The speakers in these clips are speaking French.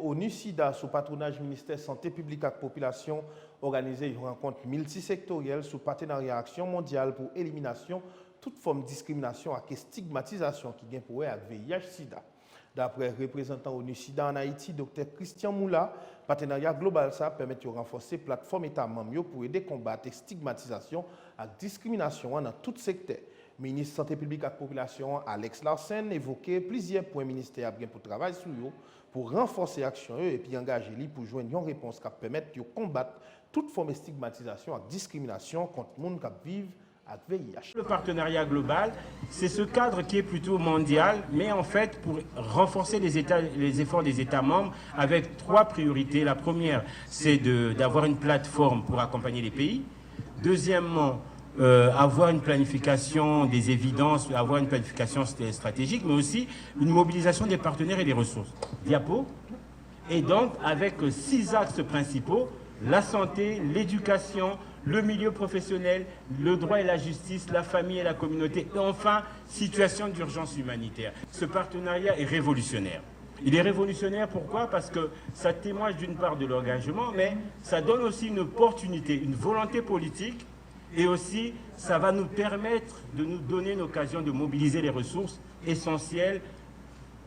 ONU-SIDA, sous patronage ministère Santé publique et Population, organisé une rencontre multisectorielle sous partenariat Action mondiale pour élimination toute forme de discrimination et stigmatisation qui vient pour avec VIH-SIDA. D'après le représentant ONU-SIDA en Haïti, Dr Christian Moula, partenariat global ça permet de renforcer la plateforme État membre pour aider à combattre la stigmatisation et la discrimination dans tout secteur. Le ministre Santé publique et Population, Alex Larsen, évoquait plusieurs points ministère pour travailler sur eux, pour renforcer l'action et puis engager les pour joindre une réponse qui permet de combattre toute forme de stigmatisation et discrimination contre les gens qui vivent avec VIH. Le partenariat global, c'est ce cadre qui est plutôt mondial, mais en fait pour renforcer les efforts des États membres avec 3 priorités. La première, c'est d'avoir une plateforme pour accompagner les pays. Deuxièmement, avoir une planification des évidences, avoir une planification stratégique, mais aussi une mobilisation des partenaires et des ressources. Diapo. Et donc, avec 6 axes principaux, la santé, l'éducation, le milieu professionnel, le droit et la justice, la famille et la communauté, et enfin, situation d'urgence humanitaire. Ce partenariat est révolutionnaire. Il est révolutionnaire, pourquoi? Parce que ça témoigne d'une part de l'engagement, mais ça donne aussi une opportunité, une volonté politique. Et aussi, ça va nous permettre de nous donner une occasion de mobiliser les ressources essentielles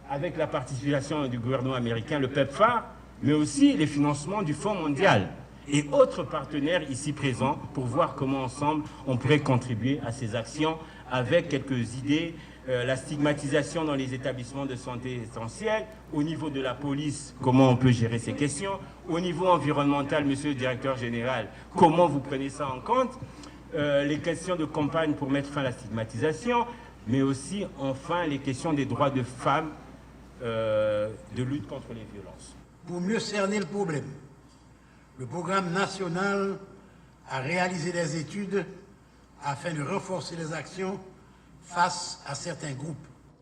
avec la participation du gouvernement américain, le PEPFAR, mais aussi les financements du Fonds mondial et autres partenaires ici présents pour voir comment ensemble on pourrait contribuer à ces actions avec quelques idées. La stigmatisation dans les établissements de santé essentiels, au niveau de la police, comment on peut gérer ces questions, au niveau environnemental, monsieur le directeur général, comment vous prenez ça en compte, les questions de campagne pour mettre fin à la stigmatisation, mais aussi, enfin, les questions des droits de femmes, de lutte contre les violences. Pour mieux cerner le problème, le programme national a réalisé des études afin de renforcer les actions face à certains groupes.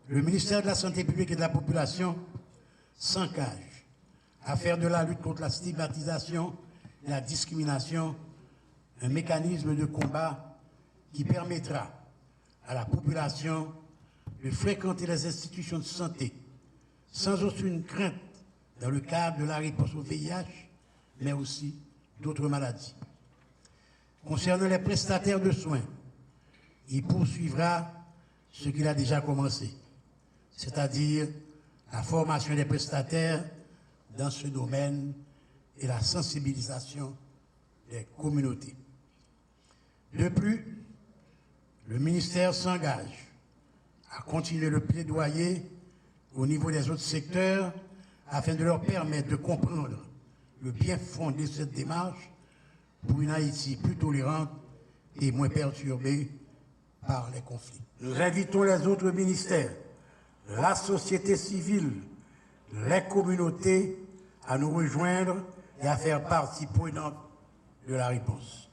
Le ministère de la Santé publique et de la Population s'engage à faire de la lutte contre la stigmatisation et la discrimination un mécanisme de combat qui permettra à la population de fréquenter les institutions de santé sans aucune crainte dans le cadre de la réponse au VIH, mais aussi d'autres maladies. Concernant les prestataires de soins, il poursuivra ce qu'il a déjà commencé, c'est-à-dire la formation des prestataires dans ce domaine et la sensibilisation des communautés. De plus, le ministère s'engage à continuer le plaidoyer au niveau des autres secteurs afin de leur permettre de comprendre le bien fondé de cette démarche pour une Haïti plus tolérante et moins perturbée par les conflits. Nous invitons les autres ministères, la société civile, les communautés à nous rejoindre et à faire partie prenante de la réponse.